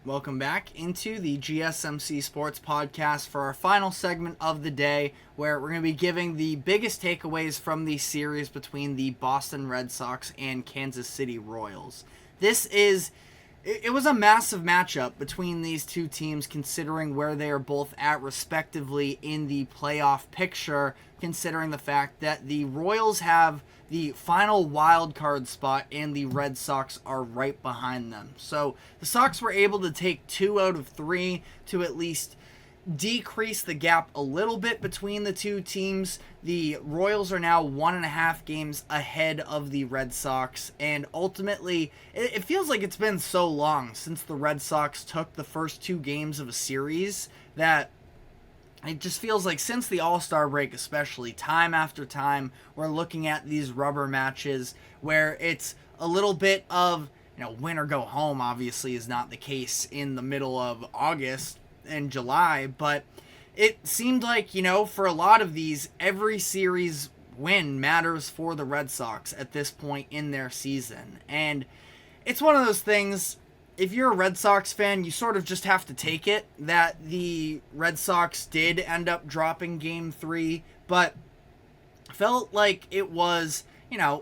Welcome back into the GSMC Sports Podcast for our final segment of the day, where we're going to be giving the biggest takeaways from the series between the Boston Red Sox and Kansas City Royals. It was a massive matchup between these two teams, considering where they are both at respectively in the playoff picture, considering the fact that the Royals have the final wild card spot and the Red Sox are right behind them. So the Sox were able to take 2 out of 3 to at least decrease the gap a little bit between the two teams. The Royals are now 1.5 games ahead of the Red Sox, and ultimately it feels like it's been so long since the Red Sox took the first 2 games of a series that it just feels like since the All-Star break especially, time after time, we're looking at these rubber matches where it's a little bit of, win or go home. Obviously is not the case in the middle of August and July, but it seemed like, for a lot of these, every series win matters for the Red Sox at this point in their season. And it's one of those things, if you're a Red Sox fan, you sort of just have to take it that the Red Sox did end up dropping Game 3, but felt like it was,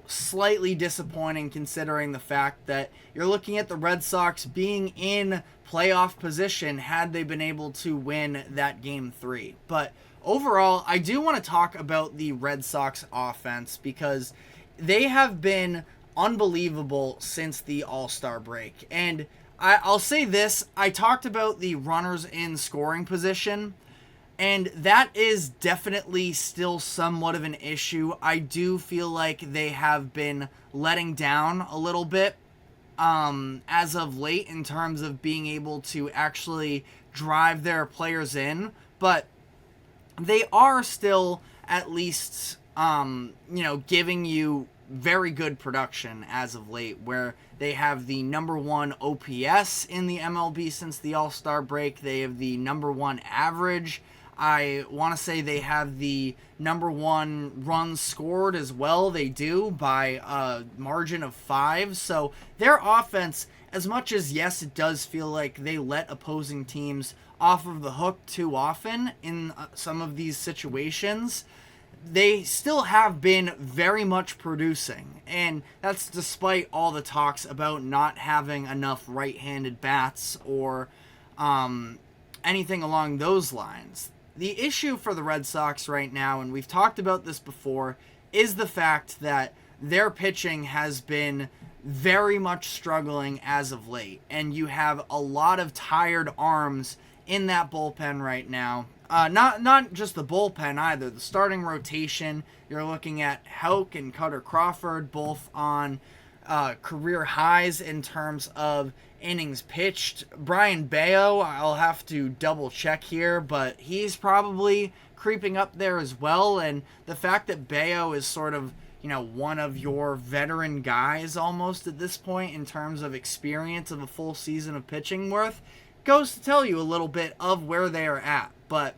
slightly disappointing considering the fact that you're looking at the Red Sox being in playoff position had they been able to win that Game 3. But overall, I do want to talk about the Red Sox offense because they have been unbelievable since the All-Star break. And I'll say this, I talked about the runners in scoring position, and that is definitely still somewhat of an issue. I do feel like they have been letting down a little bit as of late in terms of being able to actually drive their players in, but they are still at least, giving you very good production as of late, where they have the number 1 OPS in the MLB since the All-Star break. They have the number 1 average. I want to say they have the number 1 runs scored as well. They do by a margin of 5. So their offense, as much as yes, it does feel like they let opposing teams off of the hook too often in some of these situations, they still have been very much producing, and that's despite all the talks about not having enough right-handed bats or anything along those lines. The issue for the Red Sox right now, and we've talked about this before, is the fact that their pitching has been very much struggling as of late, and you have a lot of tired arms in that bullpen right now. Not just the bullpen either. The starting rotation, you're looking at Houck and Cutter Crawford, both on career highs in terms of innings pitched. Brian Bayo, I'll have to double check here, but he's probably creeping up there as well. And the fact that Bayo is sort of, one of your veteran guys almost at this point in terms of experience of a full season of pitching worth, goes to tell you a little bit of where they are at. But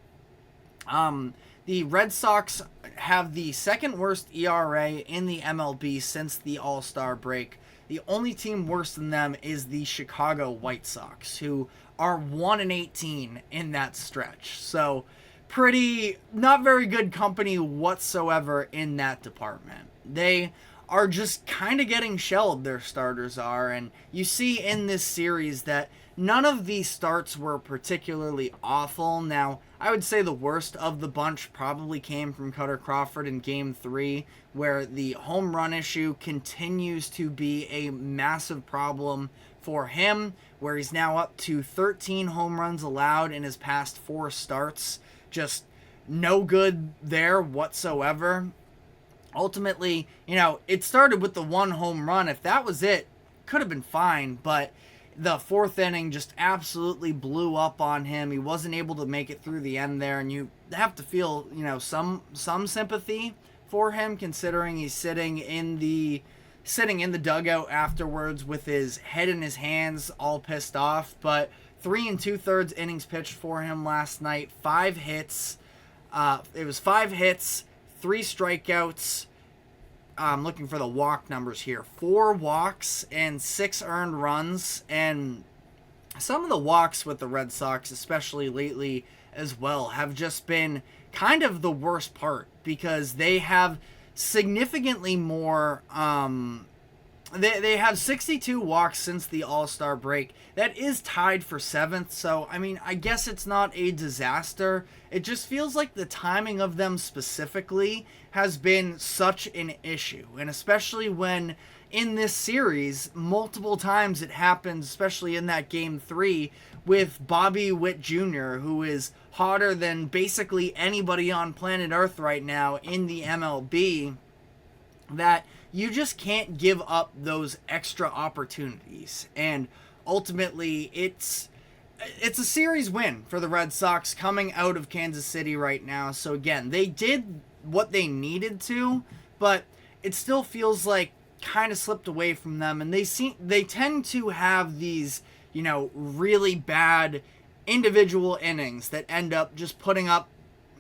the Red Sox have the second worst ERA in the MLB since the All-Star break. The only team worse than them is the Chicago White Sox, who are 1-18 in that stretch. So pretty, not very good company whatsoever in that department. They are just kind of getting shelled, their starters are, and you see in this series that none of these starts were particularly awful. Now, I would say the worst of the bunch probably came from Cutter Crawford in Game 3, where the home run issue continues to be a massive problem for him, where he's now up to 13 home runs allowed in his past 4 starts. Just no good there whatsoever. Ultimately, it started with the 1 home run. If that was it, could have been fine, but the 4th inning just absolutely blew up on him. He wasn't able to make it through the end there, and you have to feel, some sympathy for him, considering he's sitting in the dugout afterwards with his head in his hands, all pissed off. But 3 2/3 innings pitched for him last night. 5 hits. It was 5 hits, 3 strikeouts. I'm looking for the walk numbers here. 4 walks and 6 earned runs. And some of the walks with the Red Sox, especially lately as well, have just been kind of the worst part because they have significantly more. They have 62 walks since the All-Star break. That is tied for 7th, so, I mean, I guess it's not a disaster. It just feels like the timing of them specifically has been such an issue, and especially when in this series, multiple times it happens, especially in that Game 3, with Bobby Witt Jr., who is hotter than basically anybody on planet Earth right now in the MLB, that you just can't give up those extra opportunities. And ultimately, it's a series win for the Red Sox coming out of Kansas City right now. So again, they did what they needed to, but it still feels like kind of slipped away from them, and they tend to have these, really bad individual innings that end up just putting up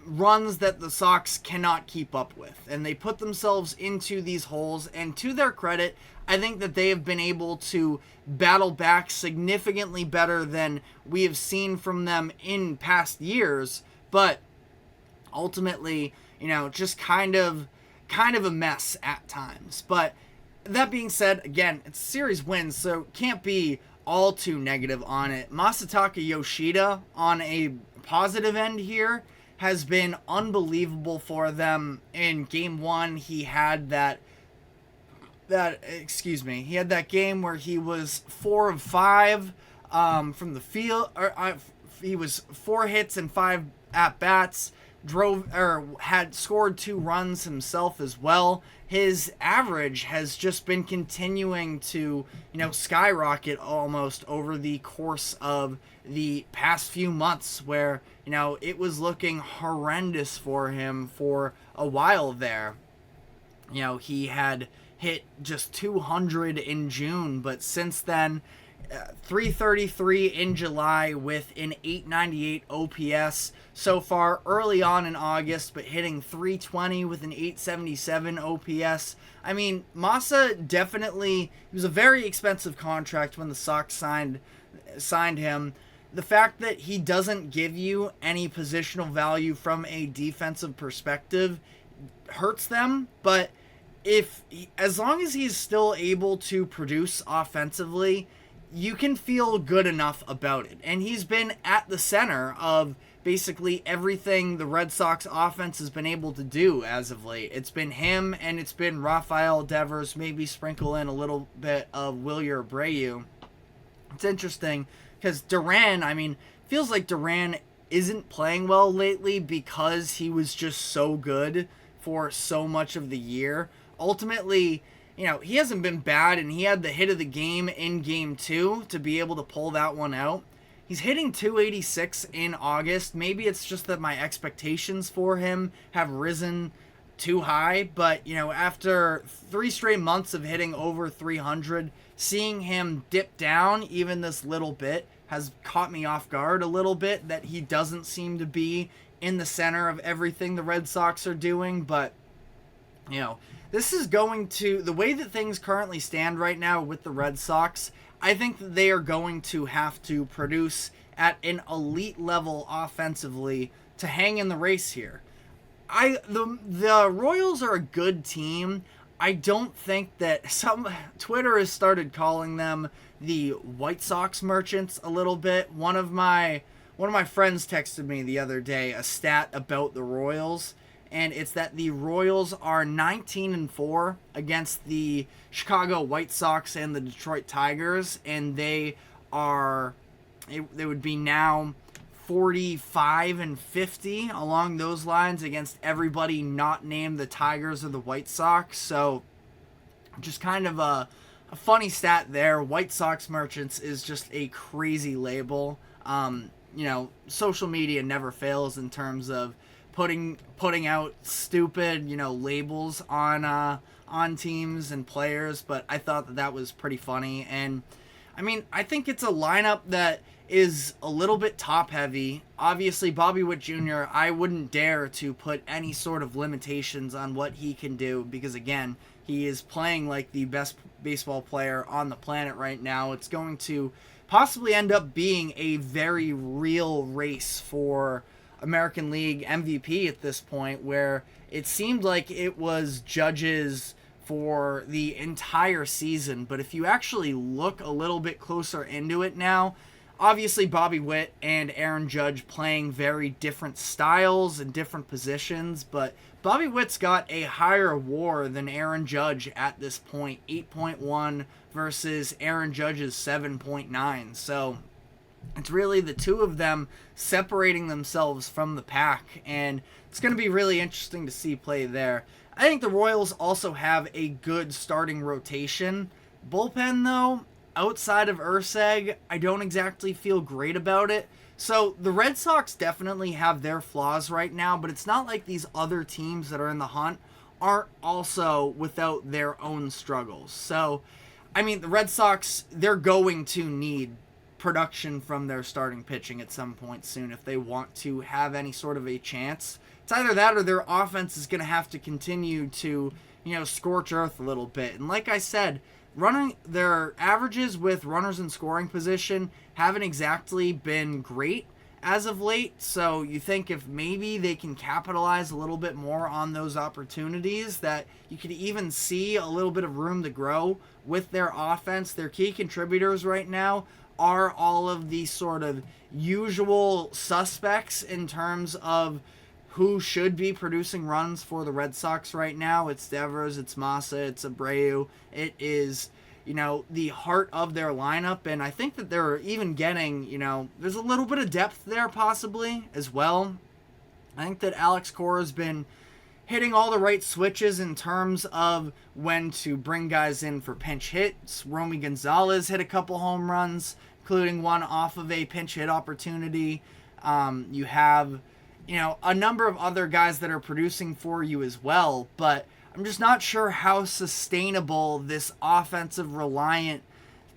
runs that the Sox cannot keep up with, and they put themselves into these holes. And to their credit, I think that they have been able to battle back significantly better than we have seen from them in past years, but ultimately, just kind of a mess at times. But that being said, again, it's a series win, so can't be all too negative on it. Masataka Yoshida, on a positive end here, has been unbelievable for them. In Game 1, he had that game where he was 4 of 5 from the field, he was 4 hits and 5 at bats, had scored 2 runs himself as well. His average has just been continuing to, skyrocket almost over the course of the past few months, where, it was looking horrendous for him for a while there. He had hit just 200 in June, but since then, 333 in July with an 898 OPS so far early on in August, but hitting 320 with an 877 OPS. I mean, Masa definitely, he was a very expensive contract when the Sox signed him. The fact that he doesn't give you any positional value from a defensive perspective hurts them, but as long as he's still able to produce offensively, you can feel good enough about it. And he's been at the center of basically everything the Red Sox offense has been able to do as of late. It's been him, and it's been Rafael Devers, maybe sprinkle in a little bit of Wilyer Abreu. It's interesting because Duran, feels like Duran isn't playing well lately because he was just so good for so much of the year. Ultimately, he hasn't been bad, and he had the hit of the game in Game 2 to be able to pull that one out. He's hitting 286 in August. Maybe it's just that my expectations for him have risen too high, but, after 3 straight months of hitting over 300, seeing him dip down even this little bit has caught me off guard a little bit, that he doesn't seem to be in the center of everything the Red Sox are doing. But, this is going to, the way that things currently stand right now with the Red Sox, I think that they are going to have to produce at an elite level offensively to hang in the race here. The Royals are a good team. I don't think that Twitter has started calling them the White Sox merchants a little bit. One of my friends texted me the other day a stat about the Royals, and it's that the Royals are 19-4 against the Chicago White Sox and the Detroit Tigers, and they would be now 45-50 along those lines against everybody not named the Tigers or the White Sox. So just kind of a funny stat there. White Sox merchants is just a crazy label. Social media never fails in terms of putting out stupid, labels on teams and players, but I thought that was pretty funny. And I think it's a lineup that is a little bit top heavy. Obviously, Bobby Witt Jr., I wouldn't dare to put any sort of limitations on what he can do, because again, he is playing like the best baseball player on the planet right now. It's going to possibly end up being a very real race for American League MVP at this point, where it seemed like it was Judge's for the entire season. But if you actually look a little bit closer into it now, obviously Bobby Witt and Aaron Judge playing very different styles and different positions, but Bobby Witt's got a higher WAR than Aaron Judge at this point, 8.1 versus Aaron Judge's 7.9. So it's really the two of them separating themselves from the pack, and it's going to be really interesting to see play there. I think the Royals also have a good starting rotation. Bullpen, though, outside of Urseg, I don't exactly feel great about it. So the Red Sox definitely have their flaws right now, but it's not like these other teams that are in the hunt aren't also without their own struggles. So, I mean, the Red Sox, they're going to need production from their starting pitching at some point soon if they want to have any sort of a chance. It's either that or their offense is going to have to continue to, scorch earth a little bit. And like I said, running their averages with runners in scoring position haven't exactly been great as of late. So you think if maybe they can capitalize a little bit more on those opportunities, that you could even see a little bit of room to grow with their offense. Their key contributors right now are all of the sort of usual suspects in terms of who should be producing runs for the Red Sox right now. It's Devers, it's Massa, it's Abreu. It is, the heart of their lineup. And I think that they're even getting, there's a little bit of depth there possibly as well. I think that Alex Cora's been hitting all the right switches in terms of when to bring guys in for pinch hits. Romy Gonzalez hit a couple home runs, including one off of a pinch hit opportunity. You have, a number of other guys that are producing for you as well, but I'm just not sure how sustainable this offensive reliant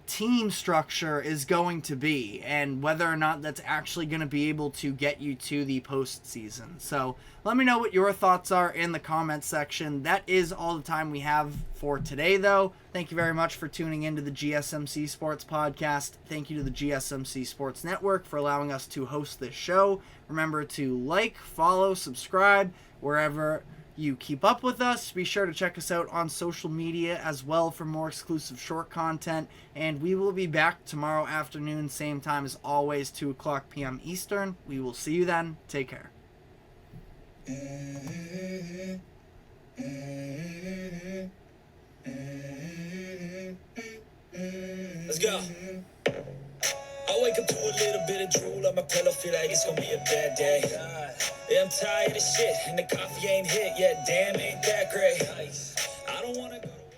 team structure is going to be, and whether or not that's actually going to be able to get you to the postseason. So let me know what your thoughts are in the comments section. That is all the time we have for today, though. Thank you very much for tuning into the GSMC Sports Podcast. Thank you to the GSMC Sports Network for allowing us to host this show. Remember to like, follow, subscribe wherever you keep up with us. Be sure to check us out on social media as well for more exclusive short content. And we will be back tomorrow afternoon, same time as always, 2 o'clock p.m. Eastern. We will see you then. Take care. Let's go. I wake up to a little bit of drool on my pillow, feel like it's gonna be a bad day. Yeah, I'm tired of shit, and the coffee ain't hit yet. Damn, ain't that great. I don't wanna go to